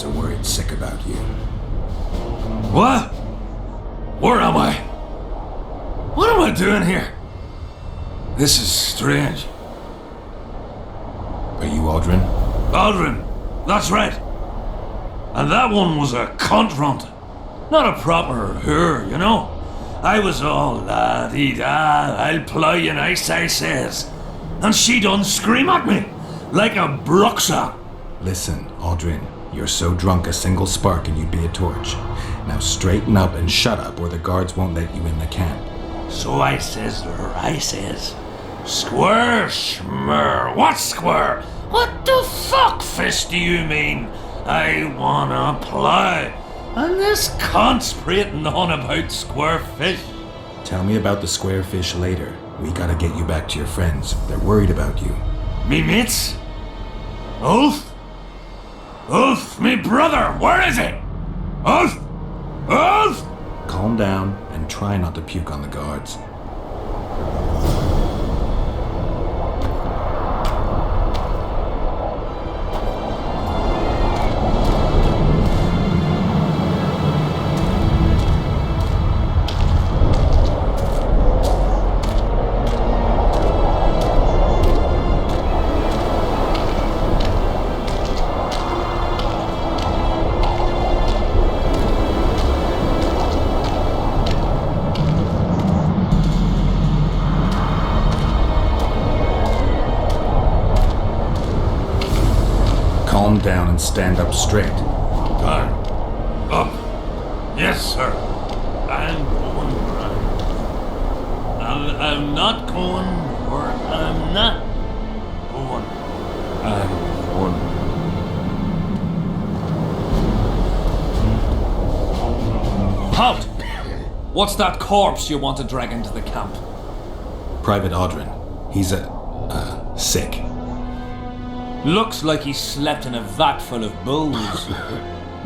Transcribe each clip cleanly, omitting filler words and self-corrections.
are worried sick about you. What? Where am I? What am I doing here? This is strange. Are you Aldrin? Aldrin, that's right. And that one was a cunt runt. Not a proper her, you know. I was all la-dee-da, I'll plough you nice, I says. And she done scream at me, like a bruxa. Listen, Aldrin, you're so drunk a single spark and you'd be a torch. Now straighten up and shut up or the guards won't let you in the camp. So I says to her, I says, Square schmer, what square? What the fuck fish do you mean? I wanna play. And this cunt's prating on about square fish. Tell me about the square fish later. We gotta get you back to your friends. They're worried about you. Me mates? Ulf? Ulf, me brother, where is he? Ulf? Ulf? Calm down and try not to puke on the guards. Calm down and stand up straight. I'm up. Yes, sir. I'm going round. I'm not going, or I'm not going. I'm going. Halt! What's that corpse you want to drag into the camp? Private Aldrin. He's sick. Looks like he slept in a vat full of booze.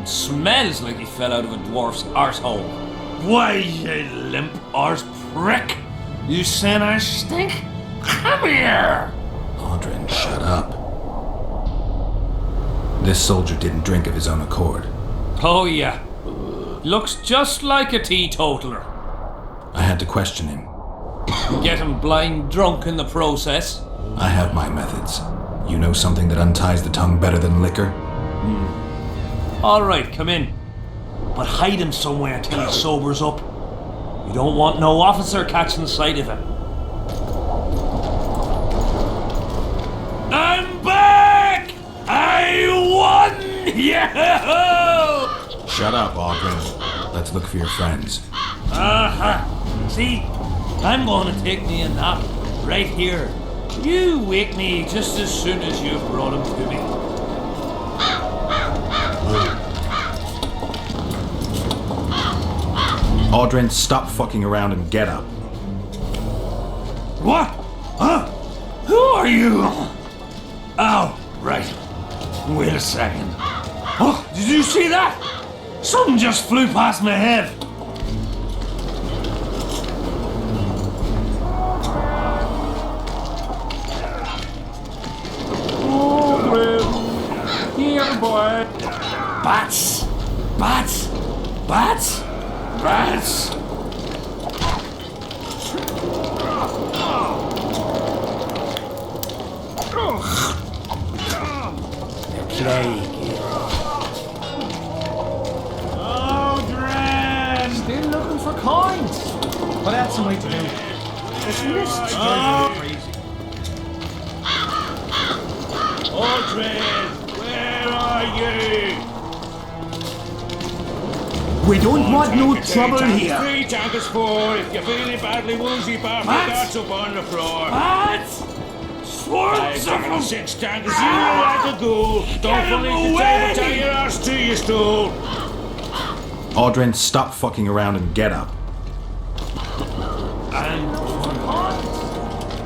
It smells like he fell out of a dwarf's arsehole. Why, you limp arse prick? You saying I stink? Come here! Aldrin, shut up. This soldier didn't drink of his own accord. Oh yeah. Looks just like a teetotaler. I had to question him. Get him blind drunk in the process. I have my methods. You know something that unties the tongue better than liquor? Alright, come in. But hide him somewhere till he sobers up. You don't want no officer catching sight of him. I'm back! I won! Yeah! Shut up, Aldrin. Let's look for your friends. See, I'm going to take me a nap right here. You wake me just as soon as you've brought him to me. Aldrin, stop fucking around and get up. What? Huh? Who are you? Oh, right. Wait a second. Oh, did you see that? Something just flew past my head. Here, boy. Bats! Bats! Bats! Bats! The plague. Aldrin! Still looking for coins. What else am I to do? This list's crazy. Aldrin! Where are you? We don't want no trouble here. 3, tankers 4. If you're feeling badly woozy, bar that's up on the floor. Bats! Swarms of them! 6 tankers, you like a ghoul. Don't believe the table, tie your arse to your stool. Aldrin, stop fucking around and get up.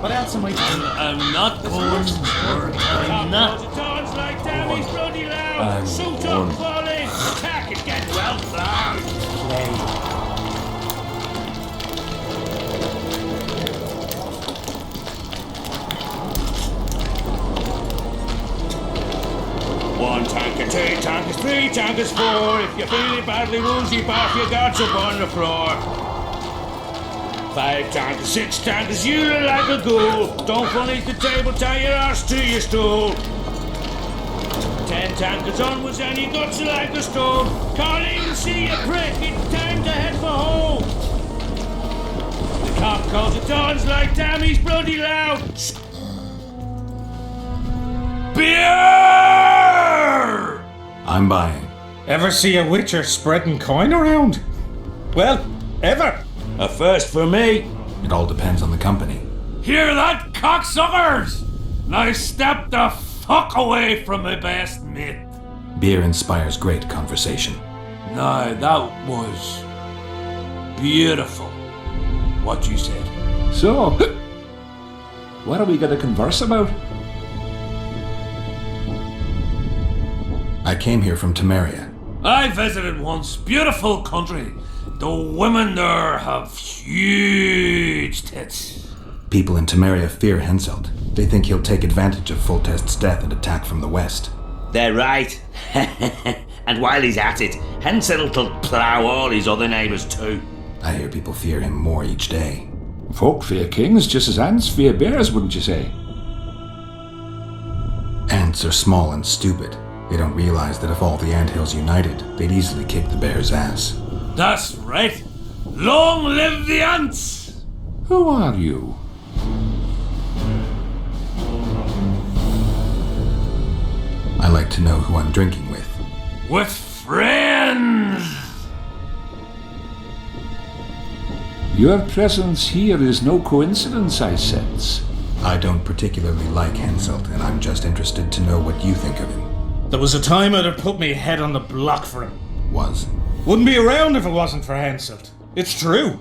What else am I to do? I'm not going, or I'm not. Tones like Tammy's bloody loud. Suit up, fall in. Attack and get well plowed. 1 tankard, 2 tankards, 3 tankards, 4. If you're feeling badly woozy, bath your guts up on the floor. 5 tankards, 6 tankards, you look like a ghoul. Don't fall the table, tie your arse to your stool. 10 tankards onwards and your guts are like a stone. Can't even see a prick, it's time to head for home. The cop calls the dons like damn, he's bloody loud. Beer! I'm buying. Ever see a witcher spreading coin around? Well, ever. A first for me. It all depends on the company. Hear that, cocksuckers? Now step the fuck away from my best mate. Beer inspires great conversation. No, that was beautiful, what you said. So, what are we going to converse about? I came here from Temeria. I visited once. Beautiful country. The women there have huge tits. People in Temeria fear Henselt. They think he'll take advantage of Foltest's death and attack from the west. They're right. And while he's at it, Henselt'll plough all his other neighbours too. I hear people fear him more each day. Folk fear kings just as ants fear bears, wouldn't you say? Ants are small and stupid. They don't realize that if all the anthills united, they'd easily kick the bear's ass. That's right. Long live the ants! Who are you? I like to know who I'm drinking with. With friends! Your presence here is no coincidence, I sense. I don't particularly like Henselt, and I'm just interested to know what you think of him. There was a time I'd have put me head on the block for him. Was. Wouldn't be around if it wasn't for Henselt. It's true.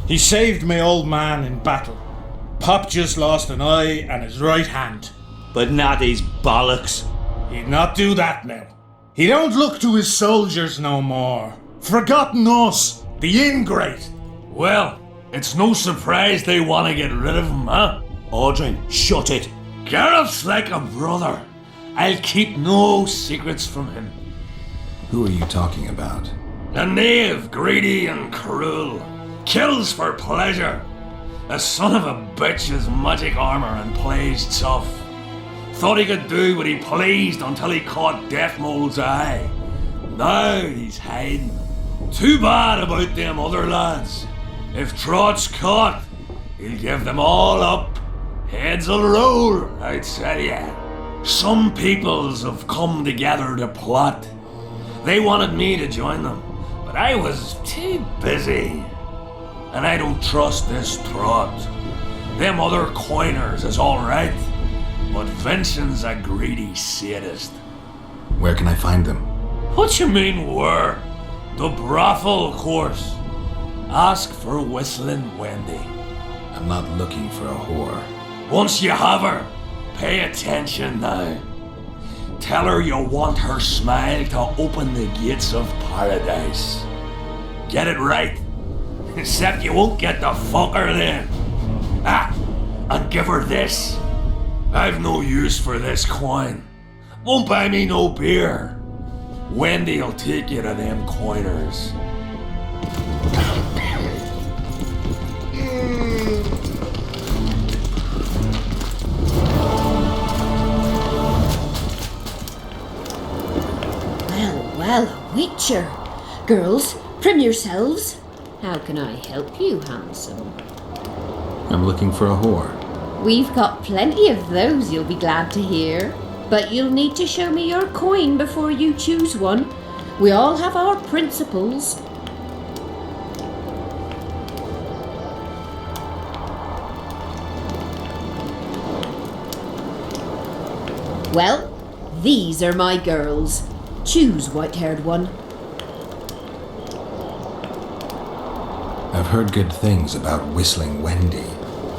He saved my old man in battle. Pop just lost an eye and his right hand. But not his bollocks. He'd not do that now. He don't look to his soldiers no more. Forgotten us, the ingrate. Well, it's no surprise they want to get rid of him, huh? Audryn, shut it. Gareth's like a brother. I'll keep no secrets from him. Who are you talking about? A knave, greedy and cruel. Kills for pleasure. A son of a bitch has magic armor and plays tough. Thought he could do what he pleased until he caught Deathmold's eye. Now he's hiding. Too bad about them other lads. If Trott's caught, he'll give them all up. Heads'll roll, I tell ya. Some peoples have come together to plot. They wanted me to join them, but I was too busy. And I don't trust this Trott. Them other coiners is alright, but Vincent's a greedy sadist. Where can I find them? What you mean where? The brothel, of course. Ask for Whistling Wendy. I'm not looking for a whore. Once you have her, pay attention now. Tell her you want her smile to open the gates of paradise. Get it right. Except you won't get the fucker then. Ah, and give her this. I've no use for this coin. Won't buy me no beer. Wendy'll take you to them coiners. Well, a witcher. Girls, prim yourselves. How can I help you, handsome? I'm looking for a whore. We've got plenty of those, you'll be glad to hear. But you'll need to show me your coin before you choose one. We all have our principles. Well, these are my girls. Choose, white-haired one. I've heard good things about Whistling Wendy.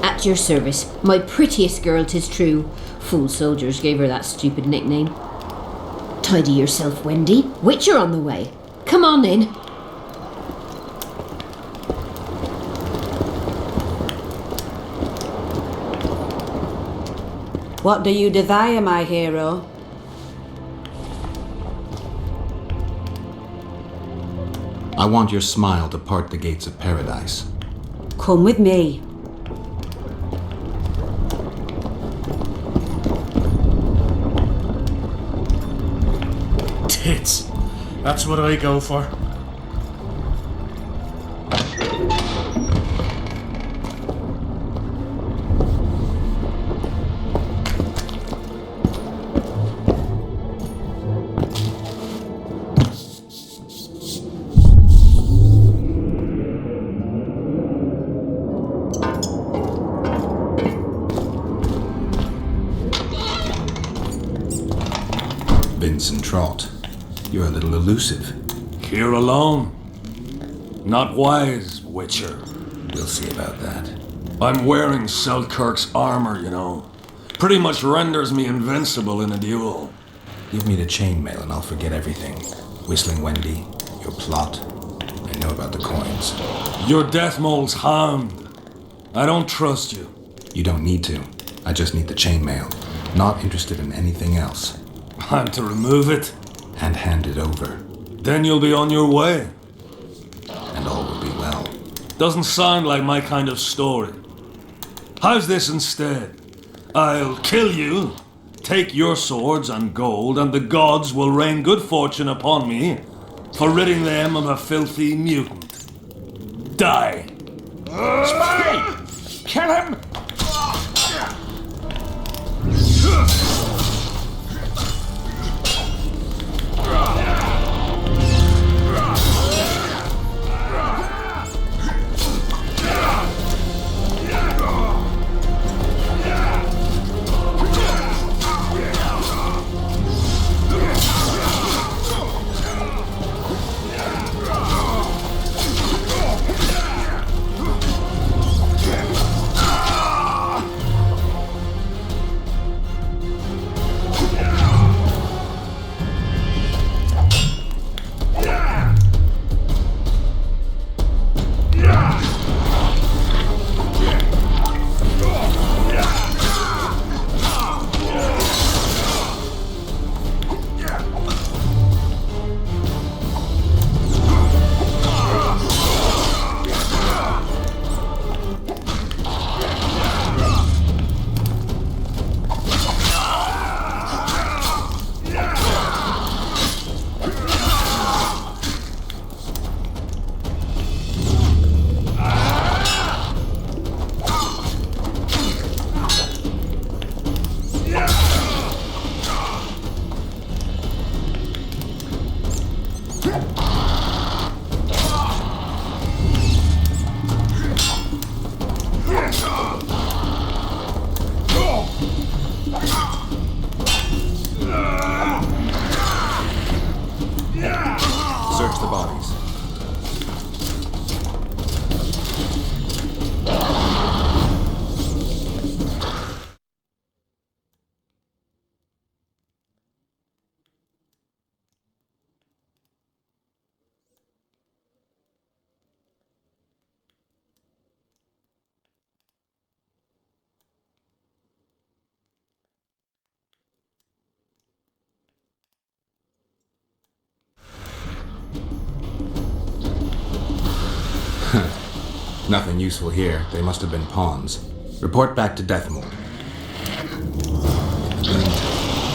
At your service, my prettiest girl, 'tis true. Fool soldiers gave her that stupid nickname. Tidy yourself, Wendy. Witcher on the way. Come on in. What do you desire, my hero? I want your smile to part the gates of paradise. Come with me. Tits. That's what I go for. Vincent Trott, you're a little elusive. Here alone. Not wise, Witcher. We'll see about that. I'm wearing Selkirk's armor, you know. Pretty much renders me invincible in a duel. Give me the chainmail and I'll forget everything. Whistling Wendy, your plot. I know about the coins. You're Deathmole's hound. I don't trust you. You don't need to. I just need the chainmail. Not interested in anything else. I'm to remove it. And hand it over. Then you'll be on your way. And all will be well. Doesn't sound like my kind of story. How's this instead? I'll kill you, take your swords and gold, and the gods will rain good fortune upon me for ridding them of a filthy mutant. Die. Spy! Kill him! Search the bodies. Nothing useful here. They must have been pawns. Report back to Deathmore. In the meantime,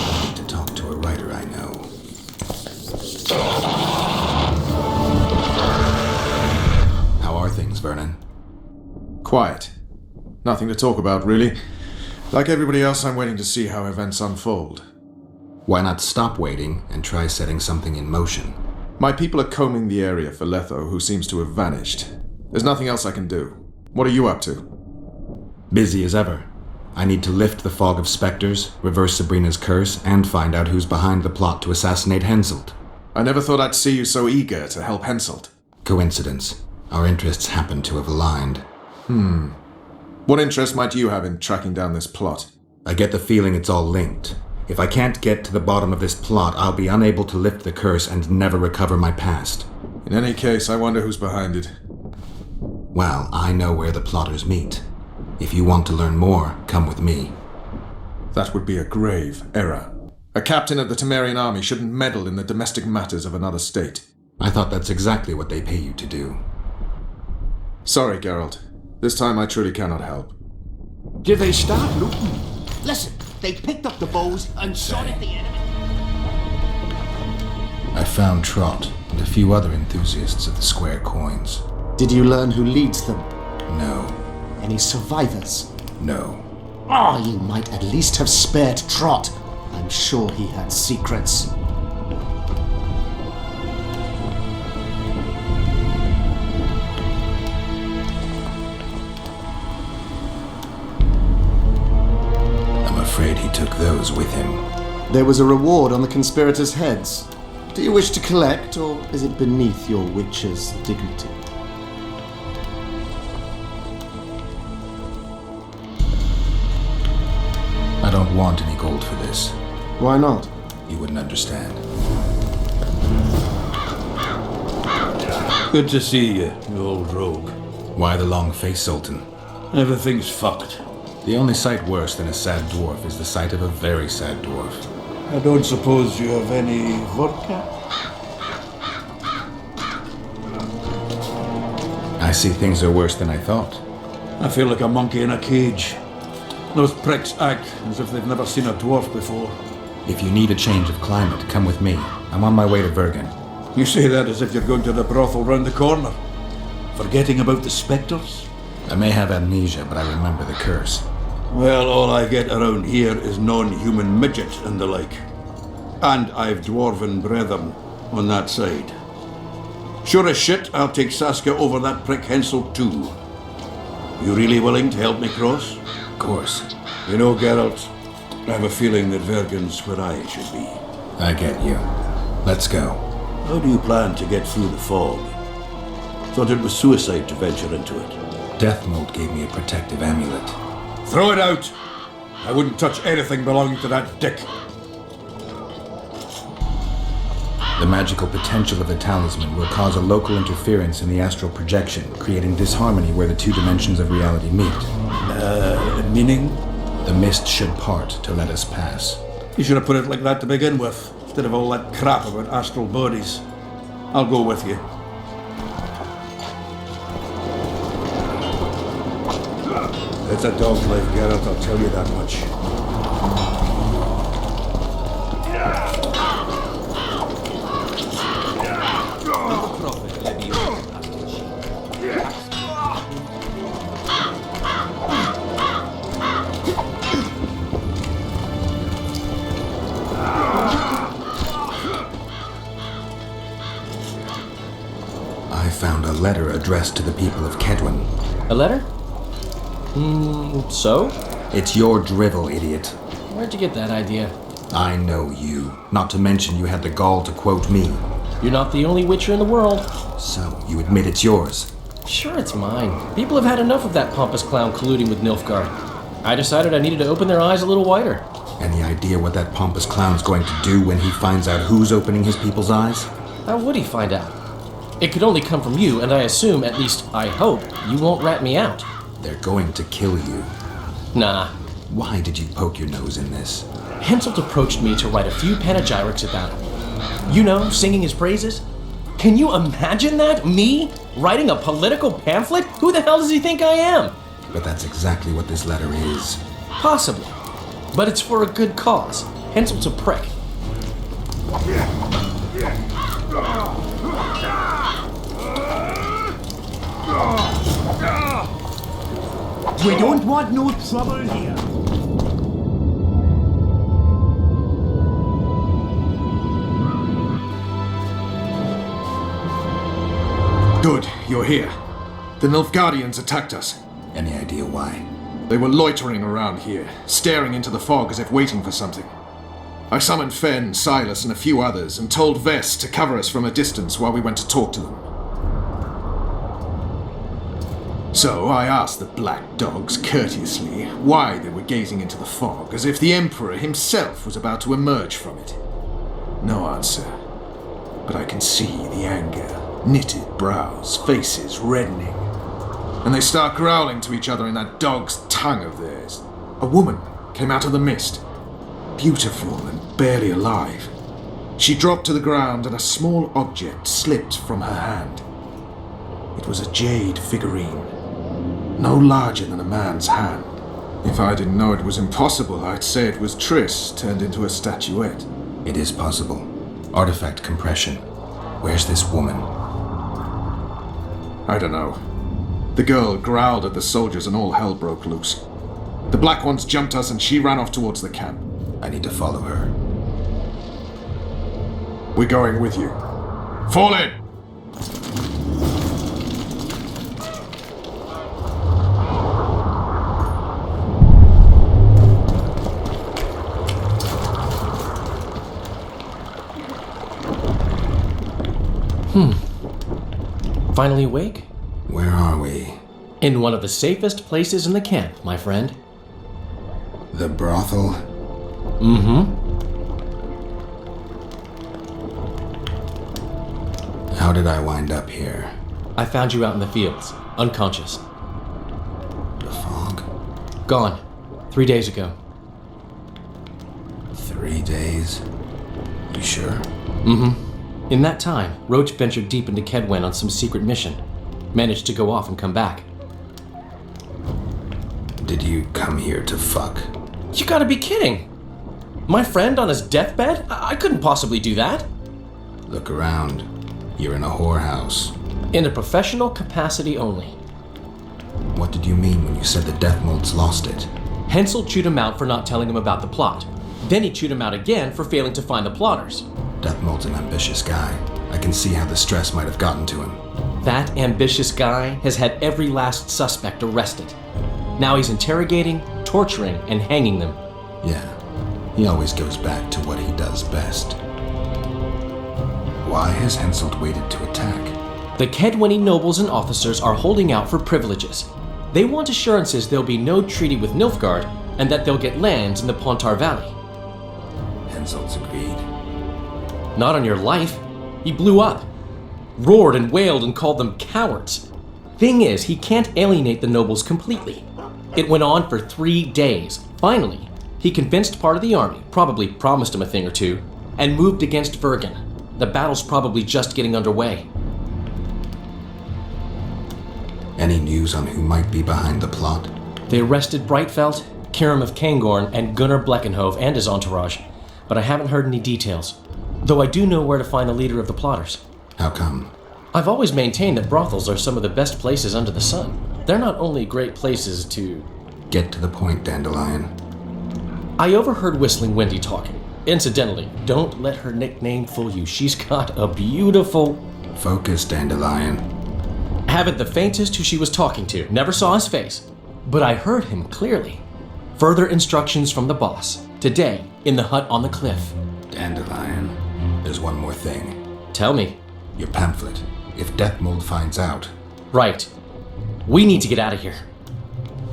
I need to talk to a writer I know. How are things, Vernon? Quiet. Nothing to talk about, really. Like everybody else, I'm waiting to see how events unfold. Why not stop waiting and try setting something in motion? My people are combing the area for Letho, who seems to have vanished. There's nothing else I can do. What are you up to? Busy as ever. I need to lift the fog of specters, reverse Sabrina's curse, and find out who's behind the plot to assassinate Henselt. I never thought I'd see you so eager to help Henselt. Coincidence. Our interests happen to have aligned. What interest might you have in tracking down this plot? I get the feeling it's all linked. If I can't get to the bottom of this plot, I'll be unable to lift the curse and never recover my past. In any case, I wonder who's behind it. Well, I know where the plotters meet. If you want to learn more, come with me. That would be a grave error. A captain of the Temerian army shouldn't meddle in the domestic matters of another state. I thought that's exactly what they pay you to do. Sorry, Geralt. This time I truly cannot help. Did they start looting? Listen, they picked up the bows and shot at the enemy. I found Trot and a few other enthusiasts of the square coins. Did you learn who leads them? No. Any survivors? No. Oh, you might at least have spared Trot. I'm sure he had secrets. I'm afraid he took those with him. There was a reward on the conspirators' heads. Do you wish to collect, or is it beneath your witch's dignity? I don't want any gold for this. Why not? You wouldn't understand. Good to see you, you old rogue. Why the long face, Sultan? Everything's fucked. The only sight worse than a sad dwarf is the sight of a very sad dwarf. I don't suppose you have any vodka? I see things are worse than I thought. I feel like a monkey in a cage. Those pricks act as if they've never seen a dwarf before. If you need a change of climate, come with me. I'm on my way to Vergen. You say that as if you're going to the brothel round the corner. Forgetting about the spectres? I may have amnesia, but I remember the curse. Well, all I get around here is non-human midget and the like. And I've dwarven brethren on that side. Sure as shit, I'll take Saskia over that prick Hensel too. You really willing to help me cross? Of course. You know, Geralt, I have a feeling that Vergen's where I should be. I get you. Let's go. How do you plan to get through the fog? Thought it was suicide to venture into it. Death Mode gave me a protective amulet. Throw it out! I wouldn't touch anything belonging to that dick. The magical potential of the talisman will cause a local interference in the astral projection, creating disharmony where the two dimensions of reality meet. Meaning? The mist should part to let us pass. You should have put it like that to begin with, instead of all that crap about astral bodies. I'll go with you. It's a dog's life, Geralt, I'll tell you that much. I found a letter addressed to the people of Kedwin. A letter? So? It's your drivel, idiot. Where'd you get that idea? I know you. Not to mention you had the gall to quote me. You're not the only witcher in the world. So, you admit it's yours? Sure, it's mine. People have had enough of that pompous clown colluding with Nilfgaard. I decided I needed to open their eyes a little wider. Any idea what that pompous clown's going to do when he finds out who's opening his people's eyes? How would he find out? It could only come from you, and I assume, at least I hope, you won't rat me out. They're going to kill you. Nah. Why did you poke your nose in this? Henselt approached me to write a few panegyrics about him. You know, singing his praises. Can you imagine that? Me? Writing a political pamphlet? Who the hell does he think I am? But that's exactly what this letter is. Possibly. But it's for a good cause. Henselt's a prick. We don't want no trouble here. Good, you're here. The Nilfgaardians attacked us. Any idea why? They were loitering around here, staring into the fog as if waiting for something. I summoned Fen, Silas, and a few others, and told Vess to cover us from a distance while we went to talk to them. So I asked the black dogs courteously why they were gazing into the fog, as if the Emperor himself was about to emerge from it. No answer. But I can see the anger, knitted brows, faces reddening. And they start growling to each other in that dog's tongue of theirs. A woman came out of the mist, beautiful and barely alive. She dropped to the ground and a small object slipped from her hand. It was a jade figurine, no larger than a man's hand. If I didn't know it was impossible, I'd say it was Triss turned into a statuette. It is possible. Artifact compression. Where's this woman? I don't know. The girl growled at the soldiers and all hell broke loose. The Black Ones jumped us and she ran off towards the camp. I need to follow her. We're going with you. Fall in! Finally awake? Where are we? In one of the safest places in the camp, my friend. The brothel? Mm-hmm. How did I wind up here? I found you out in the fields, unconscious. The fog? Gone. 3 days ago. 3 days? You sure? Mm-hmm. In that time, Roche ventured deep into Kedwen on some secret mission. Managed to go off and come back. Did you come here to fuck? You gotta be kidding! My friend on his deathbed? I couldn't possibly do that. Look around. You're in a whorehouse. In a professional capacity only. What did you mean when you said the death molds lost it? Hensel chewed him out for not telling him about the plot. Then he chewed him out again for failing to find the plotters. Death mold's an ambitious guy. I can see how the stress might have gotten to him. That ambitious guy has had every last suspect arrested. Now he's interrogating, torturing, and hanging them. Yeah, he always goes back to what he does best. Why has Henselt waited to attack? The Kedweni nobles and officers are holding out for privileges. They want assurances there'll be no treaty with Nilfgaard, and that they'll get lands in the Pontar Valley. Henselt's agreed. Not on your life. He blew up. Roared and wailed and called them cowards. Thing is, he can't alienate the nobles completely. It went on for 3 days. Finally, he convinced part of the army, probably promised him a thing or two, and moved against Vergen. The battle's probably just getting underway. Any news on who might be behind the plot? They arrested Breitfeld, Kirim of Kangorn, and Gunnar Bleckenhove and his entourage, but I haven't heard any details. Though I do know where to find the leader of the plotters. How come? I've always maintained that brothels are some of the best places under the sun. They're not only great places to... Get to the point, Dandelion. I overheard Whistling Wendy talking. Incidentally, don't let her nickname fool you. She's got a beautiful... Focus, Dandelion. Haven't the faintest who she was talking to. Never saw his face. But I heard him clearly. Further instructions from the boss. Today, in the hut on the cliff. Dandelion. There's one more thing. Tell me. Your pamphlet. If Deathmold finds out... Right. We need to get out of here.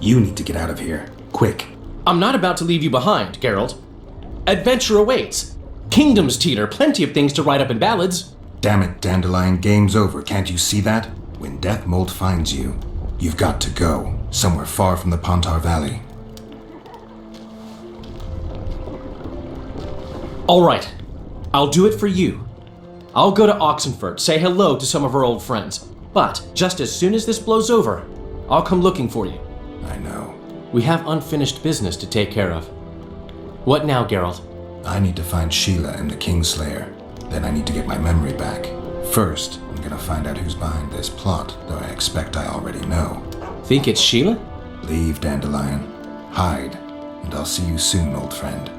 You need to get out of here. Quick. I'm not about to leave you behind, Geralt. Adventure awaits. Kingdoms teeter, plenty of things to write up in ballads. Damn it, Dandelion, game's over. Can't you see that? When Deathmold finds you, you've got to go. Somewhere far from the Pontar Valley. All right. I'll do it for you. I'll go to Oxenfurt, say hello to some of our old friends. But just as soon as this blows over, I'll come looking for you. I know. We have unfinished business to take care of. What now, Geralt? I need to find Sheila and the Kingslayer. Then I need to get my memory back. First, I'm gonna find out who's behind this plot, though I expect I already know. Think it's Sheila? Leave, Dandelion. Hide, and I'll see you soon, old friend.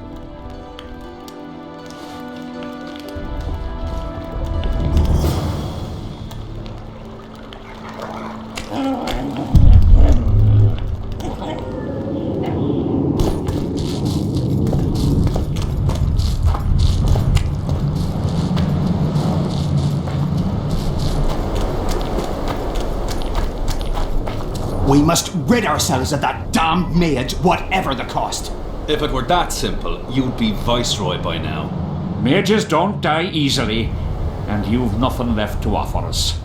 We must rid ourselves of that damned maid, whatever the cost. If it were that simple, you'd be Viceroy by now. Mages don't die easily, and you've nothing left to offer us.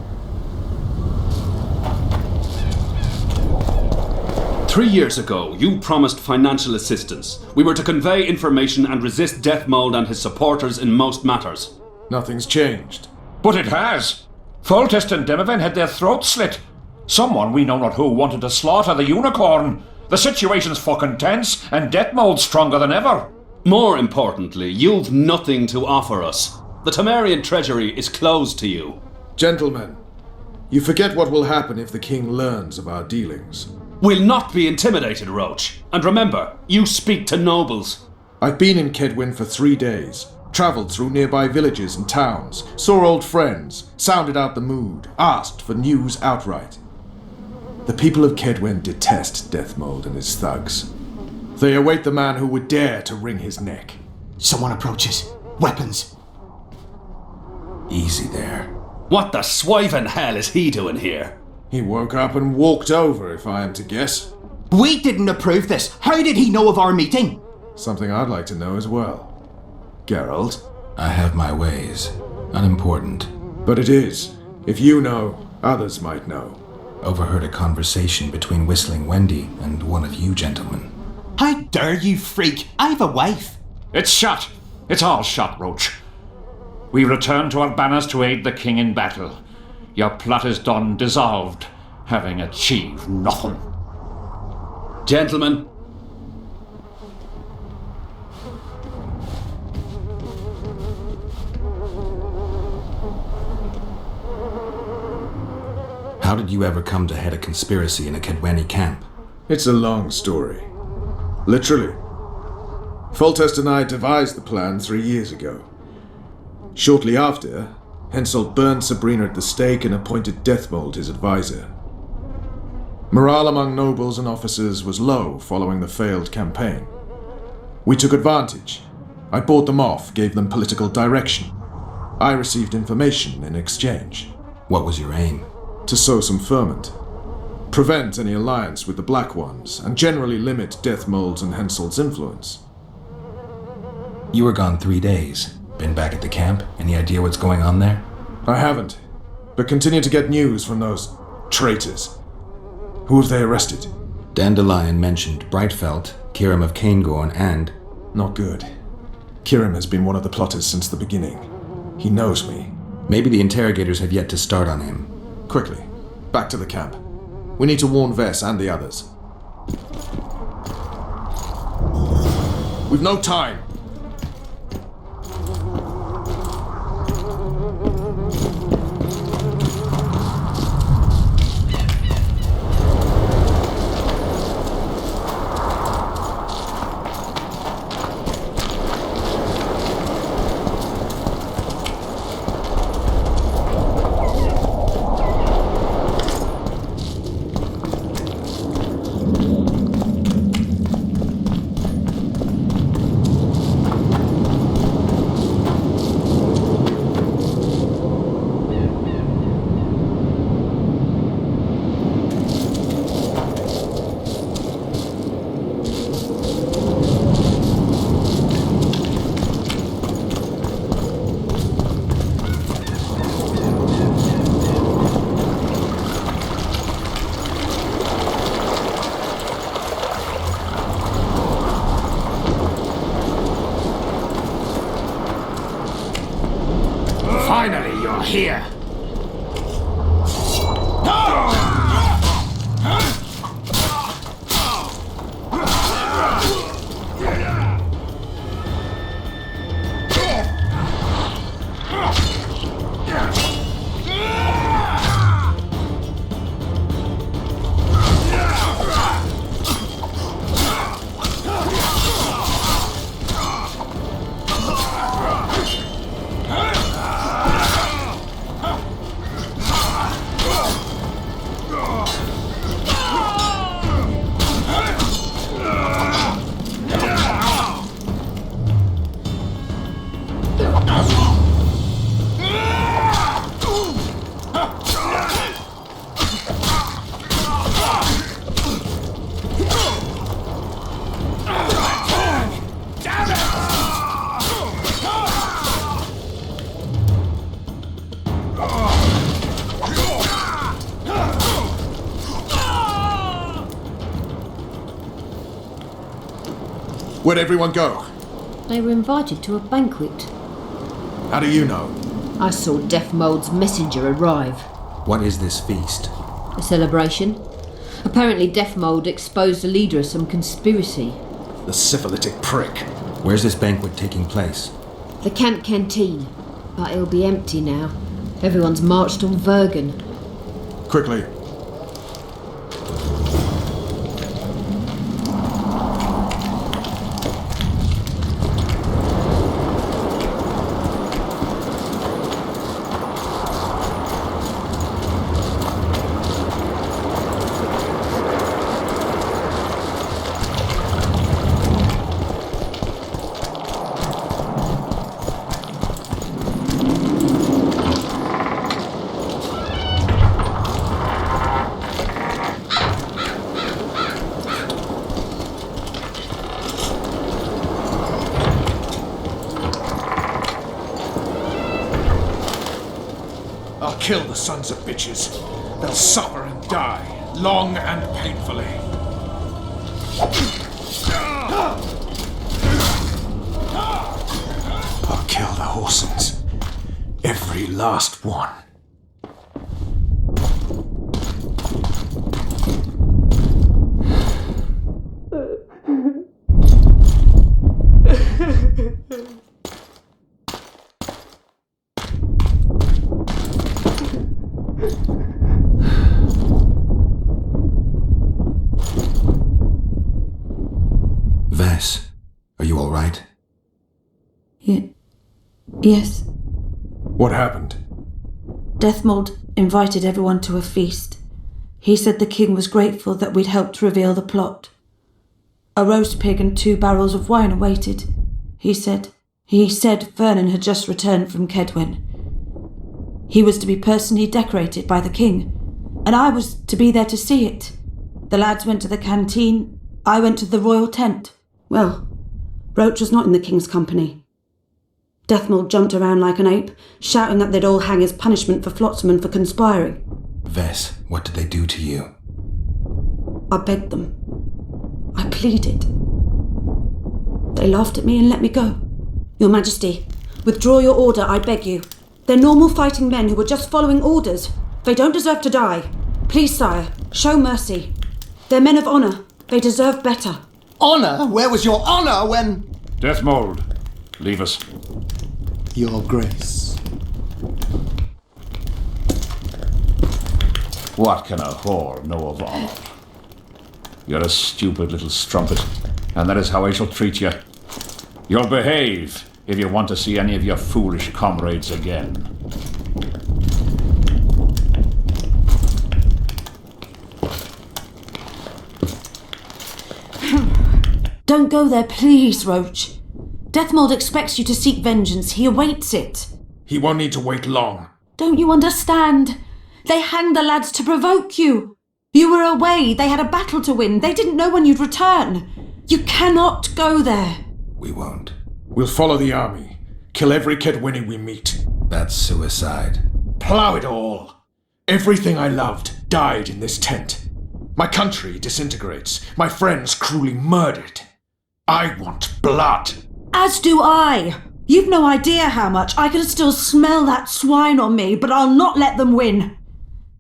3 years ago, you promised financial assistance. We were to convey information and resist Death Mold and his supporters in most matters. Nothing's changed. But it has. Foltest and Demoven had their throats slit. Someone, we know not who, wanted to slaughter the unicorn. The situation's fucking tense, and Death Mold's stronger than ever. More importantly, you've nothing to offer us. The Temerian treasury is closed to you. Gentlemen, you forget what will happen if the king learns of our dealings. We'll not be intimidated, Roche. And remember, you speak to nobles. I've been in Kedwin for 3 days. Travelled through nearby villages and towns, saw old friends, sounded out the mood, asked for news outright. The people of Kedwin detest Death Mold and his thugs. They await the man who would dare to wring his neck. Someone approaches. Weapons. Easy there. What the swiving hell is he doing here? He woke up and walked over, if I am to guess. We didn't approve this. How did he know of our meeting? Something I'd like to know as well. Geralt? I have my ways. Unimportant. But it is. If you know, others might know. Overheard a conversation between Whistling Wendy and one of you gentlemen. How dare you, freak? I've a wife. It's shut. It's all shut, Roche. We return to our banners to aid the king in battle. Your plot is done, dissolved, having achieved nothing. Gentlemen. How did you ever come to head a conspiracy in a Kedweni camp? It's a long story. Literally. Foltest and I devised the plan 3 years ago. Shortly after, Henselt burned Sabrina at the stake and appointed Deathmold his advisor. Morale among nobles and officers was low following the failed campaign. We took advantage. I bought them off, gave them political direction. I received information in exchange. What was your aim? To sow some ferment. Prevent any alliance with the Black Ones, and generally limit Deathmold's and Henselt's influence. You were gone 3 days. Been back at the camp? Any idea what's going on there? I haven't, but continue to get news from those traitors. Who have they arrested? Dandelion mentioned Brightfelt, Kirim of Caingorn, and... Not good. Kirim has been one of the plotters since the beginning. He knows me. Maybe the interrogators have yet to start on him. Quickly, back to the camp. We need to warn Vess and the others. We've no time. Finally, you're here. Where'd everyone go? They were invited to a banquet. How do you know? I saw Death Mold's messenger arrive. What is this feast? A celebration. Apparently Death Mold exposed the leader of some conspiracy. The syphilitic prick. Where's this banquet taking place? The camp canteen. But it'll be empty now. Everyone's marched on Vergen. Quickly. I'll kill the sons of bitches. They'll suffer and die, long and painfully. I'll kill the Horsons. Every last one. Vess, are you all right? Yes. What happened? Deathmold invited everyone to a feast. He said the king was grateful that we'd helped reveal the plot. A roast pig and 2 barrels of wine awaited, he said. He said Vernon had just returned from Kedwen. He was to be personally decorated by the king, and I was to be there to see it. The lads went to the canteen, I went to the royal tent. Well, Roche was not in the king's company. Deathmold jumped around like an ape, shouting that they'd all hang as punishment for Flotsam for conspiring. Vess, what did they do to you? I begged them. I pleaded. They laughed at me and let me go. Your Majesty, withdraw your order, I beg you. They're normal fighting men who were just following orders. They don't deserve to die. Please, sire, show mercy. They're men of honour. They deserve better. Honour? Where was your honour when... Deathmold, leave us. Your Grace. What can a whore know of honour? You're a stupid little strumpet, and that is how I shall treat you. You'll behave if you want to see any of your foolish comrades again. Don't go there, please, Roche. Deathmold expects you to seek vengeance. He awaits it. He won't need to wait long. Don't you understand? They hanged the lads to provoke you. You were away. They had a battle to win. They didn't know when you'd return. You cannot go there. We won't. We'll follow the army. Kill every Kedwini we meet. That's suicide. Plough it all. Everything I loved died in this tent. My country disintegrates. My friends cruelly murdered. I want blood. As do I. You've no idea how much. I can still smell that swine on me, but I'll not let them win.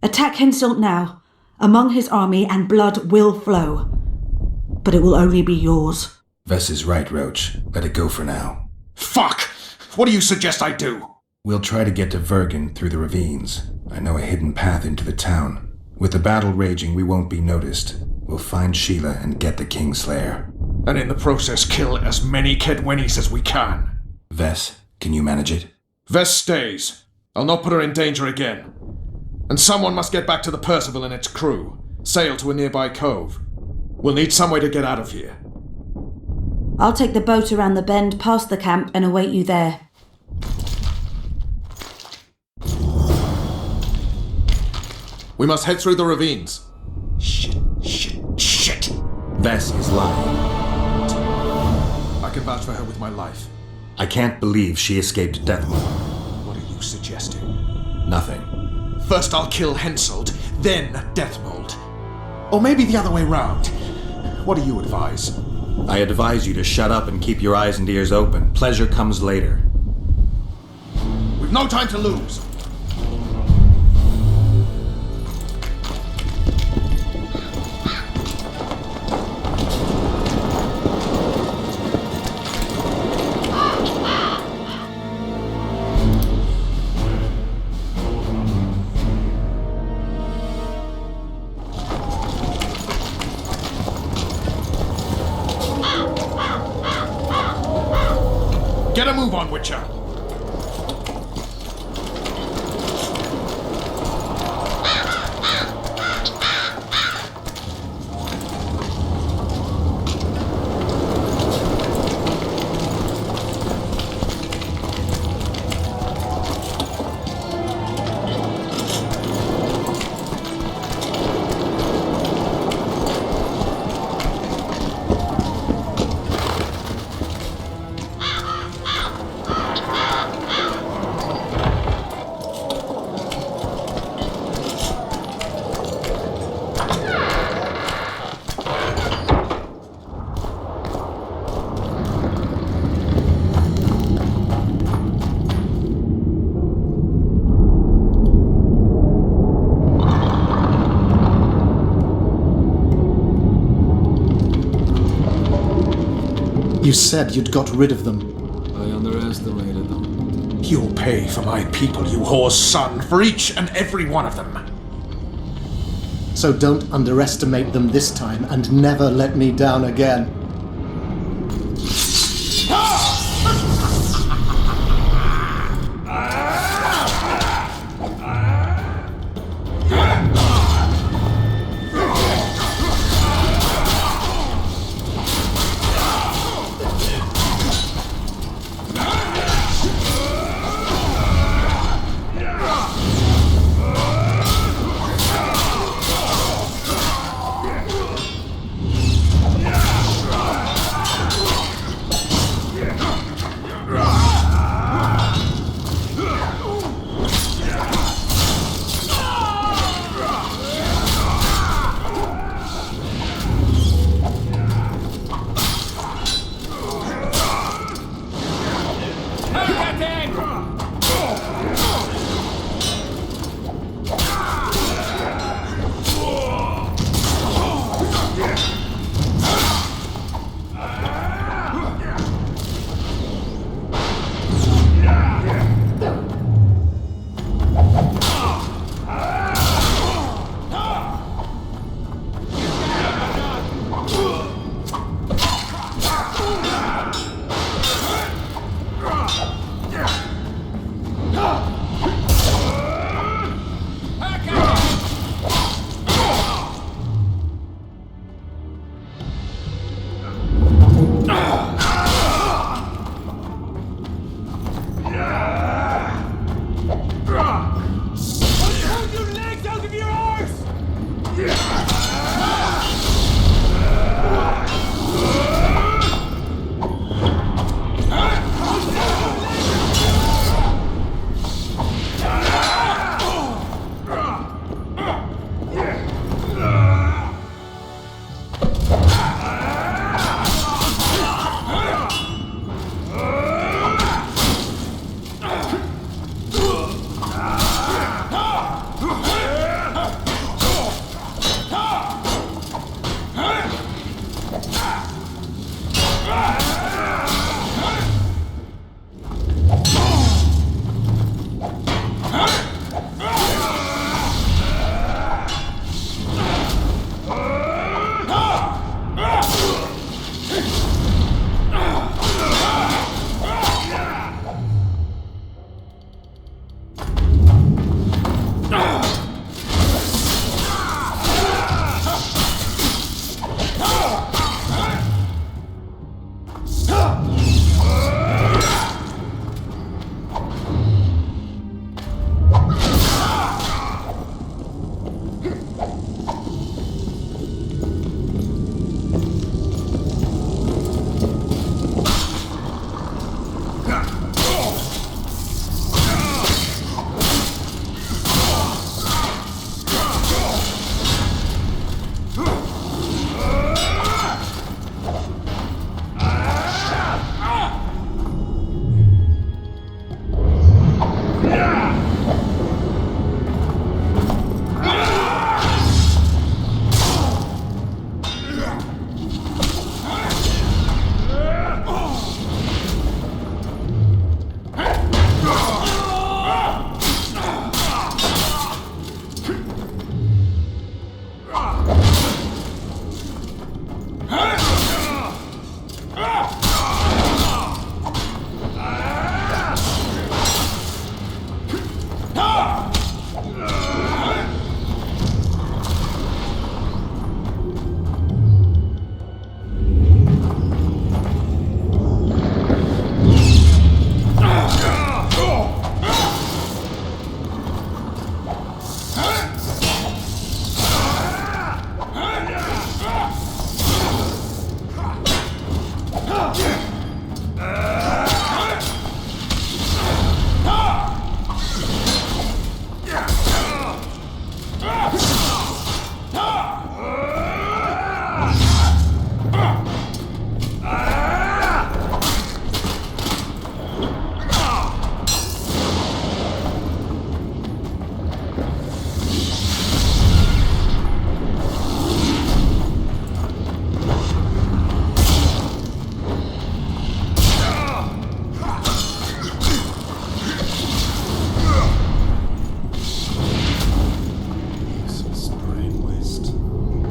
Attack Henselt now, among his army, and blood will flow. But it will only be yours. Vess is right, Roche. Let it go for now. Fuck! What do you suggest I do? We'll try to get to Vergen through the ravines. I know a hidden path into the town. With the battle raging, we won't be noticed. We'll find Sheila and get the Kingslayer. And in the process kill as many Kedwenis as we can. Vess, can you manage it? Vess stays. I'll not put her in danger again. And someone must get back to the Percival and its crew. Sail to a nearby cove. We'll need some way to get out of here. I'll take the boat around the bend past the camp and await you there. We must head through the ravines. Shit. Vess is lying. I can vouch for her with my life. I can't believe she escaped Deathmold. What are you suggesting? Nothing. First I'll kill Henselt, then Deathmold. Or maybe the other way round. What do you advise? I advise you to shut up and keep your eyes and ears open. Pleasure comes later. We've no time to lose. Get a move on, Witcher! You said you'd got rid of them. I underestimated them. You'll pay for my people, you whore's son, for each and every one of them. So don't underestimate them this time and never let me down again.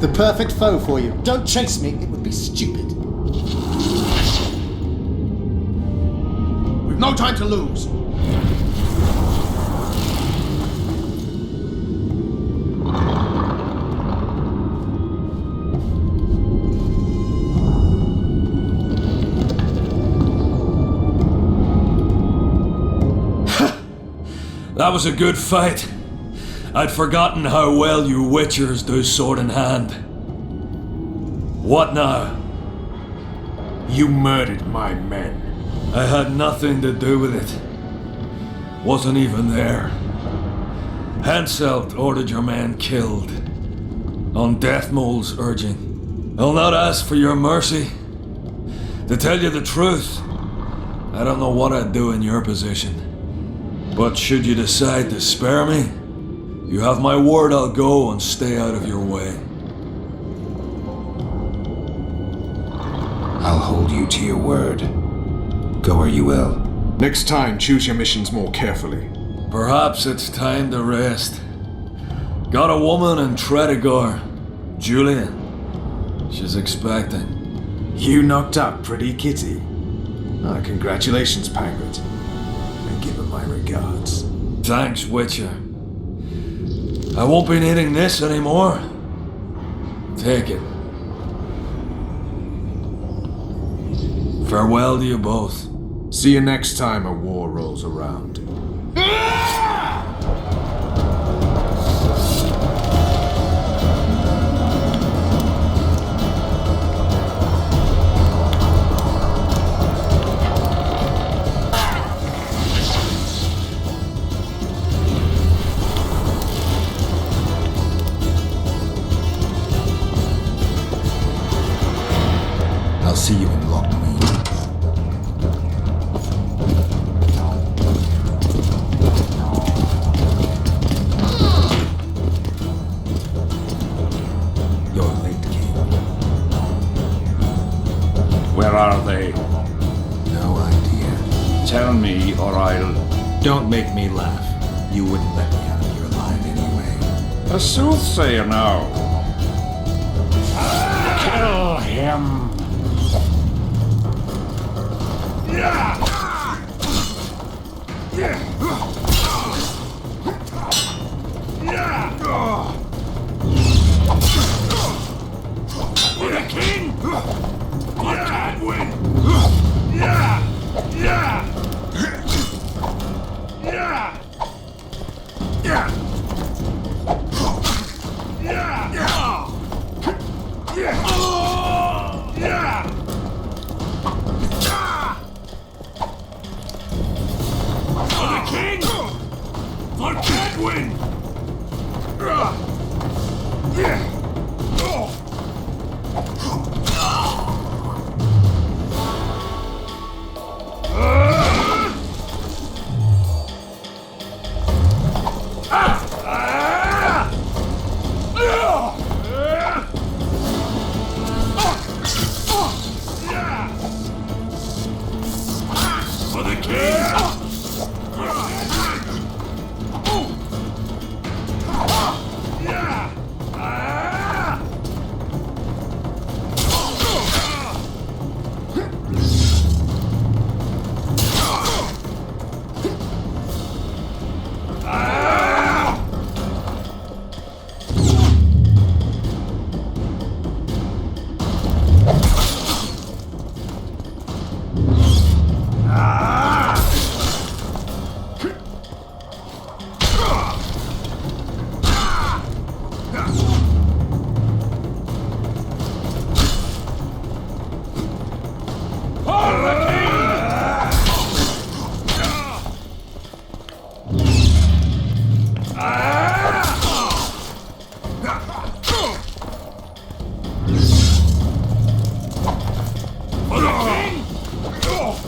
The perfect foe for you. Don't chase me, it would be stupid. We've no time to lose. That was a good fight. I'd forgotten how well you witchers do sword in hand. What now? You murdered my men. I had nothing to do with it. Wasn't even there. Henselt ordered your men killed. On Deathmold's urging. I'll not ask for your mercy. To tell you the truth, I don't know what I'd do in your position. But should you decide to spare me, you have my word I'll go and stay out of your way. I'll hold you to your word. Go where you will. Next time, choose your missions more carefully. Perhaps it's time to rest. Got a woman in Tredegar, Julia. She's expecting. You knocked up pretty kitty. Ah, congratulations, Pirate. And give her my regards. Thanks, Witcher. I won't be needing this anymore. Take it. Farewell to you both. See you next time a war rolls around. I'll see you in Lockmead. You're late, King. Where are they? No idea. Tell me, or I'll... Don't make me laugh. You wouldn't let me out of your line anyway. A soothsayer now. Kill him! For the king! I can't win! For the king!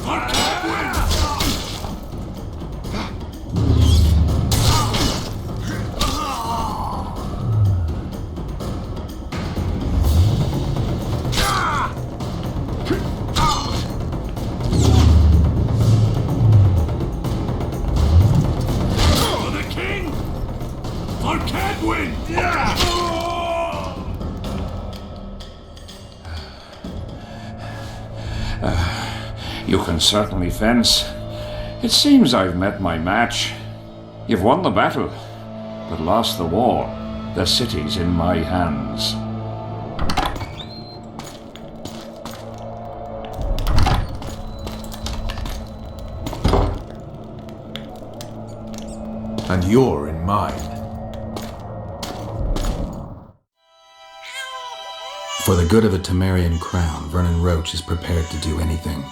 I can't win! For the king! I can't win! You can certainly fence. It seems I've met my match. You've won the battle, but lost the war. The city's in my hands. And you're in mine. For the good of the Temerian crown, Vernon Roche is prepared to do anything.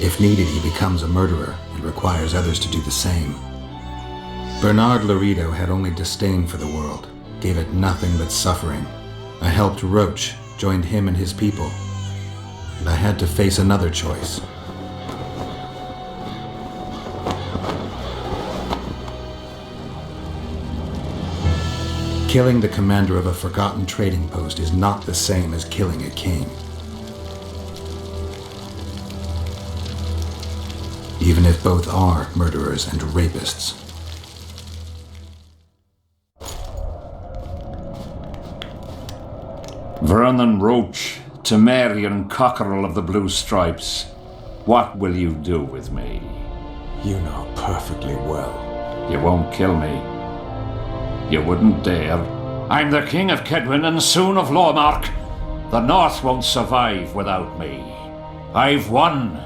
If needed, he becomes a murderer and requires others to do the same. Bernard Laredo had only disdain for the world, gave it nothing but suffering. I helped Roche, joined him and his people, and I had to face another choice. Killing the commander of a forgotten trading post is not the same as killing a king. Even if both are murderers and rapists. Vernon Roche, Temerian cockerel of the Blue Stripes, what will you do with me? You know perfectly well. You won't kill me. You wouldn't dare. I'm the King of Kedwin and soon of Lawmark. The North won't survive without me. I've won.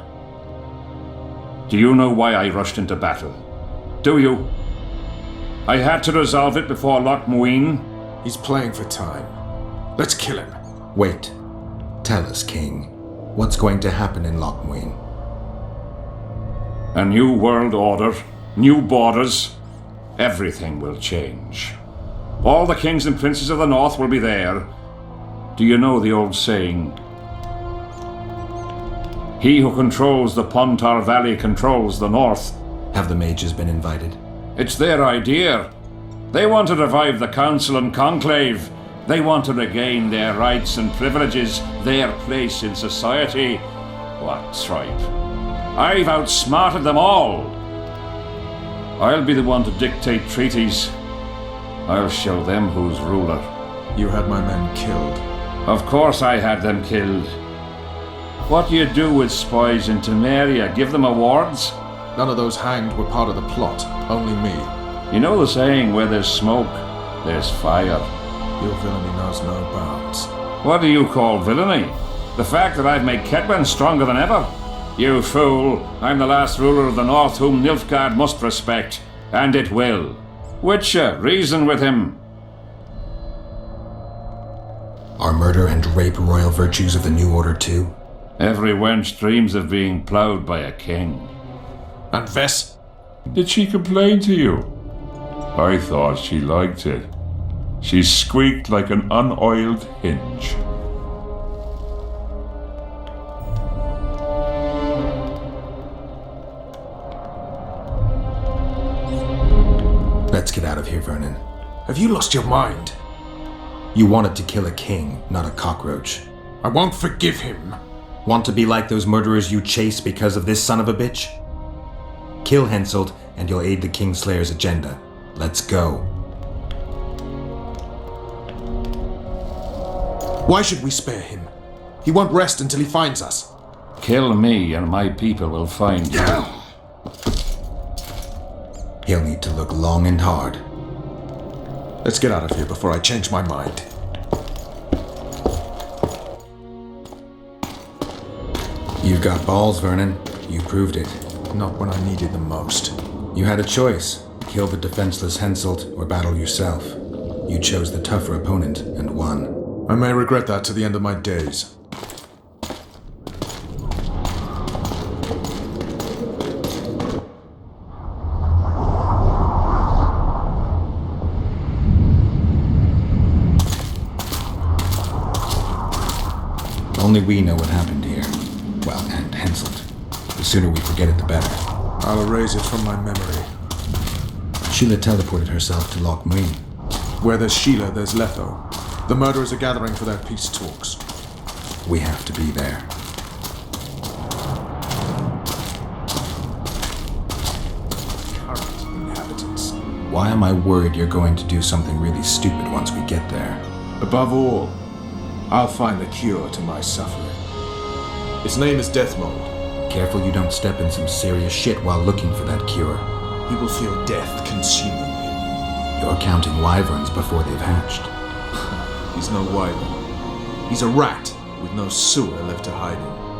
Do you know why I rushed into battle? Do you? I had to resolve it before Loch Muin. He's playing for time. Let's kill him. Wait. Tell us, King. What's going to happen in Loch Muin? A new world order, new borders. Everything will change. All the kings and princes of the North will be there. Do you know the old saying? He who controls the Pontar Valley controls the North. Have the mages been invited? It's their idea. They want to revive the Council and Conclave. They want to regain their rights and privileges, their place in society. What tripe? I've outsmarted them all. I'll be the one to dictate treaties. I'll show them who's ruler. You had my men killed. Of course I had them killed. What do you do with spies in Temeria? Give them awards? None of those hanged were part of the plot. Only me. You know the saying, where there's smoke, there's fire. Your villainy knows no bounds. What do you call villainy? The fact that I've made Kedwen stronger than ever? You fool! I'm the last ruler of the North whom Nilfgaard must respect. And it will. Witcher, reason with him. Are murder and rape royal virtues of the New Order too? Every wench dreams of being ploughed by a king. And Vess? Did she complain to you? I thought she liked it. She squeaked like an unoiled hinge. Let's get out of here, Vernon. Have you lost your mind? You wanted to kill a king, not a cockroach. I won't forgive him. Want to be like those murderers you chase because of this son of a bitch? Kill Henselt, and you'll aid the Kingslayer's agenda. Let's go. Why should we spare him? He won't rest until he finds us. Kill me, and my people will find you. He'll need to look long and hard. Let's get out of here before I change my mind. You've got balls, Vernon. You proved it. Not when I needed them most. You had a choice. Kill the defenseless Henselt or battle yourself. You chose the tougher opponent and won. I may regret that to the end of my days. Only we know what happened here. Well, and Henselt. The sooner we forget it, the better. I'll erase it from my memory. Sheila teleported herself to Loch Muin. Where there's Sheila, there's Letho. The murderers are gathering for their peace talks. We have to be there. Current inhabitants. Why am I worried you're going to do something really stupid once we get there? Above all, I'll find the cure to my suffering. Its name is Deathmold. careful you don't step in some serious shit while looking for that cure. He will feel death consuming him. You're counting wyverns before they've hatched. He's no wyvern. He's a rat with no sewer left to hide in.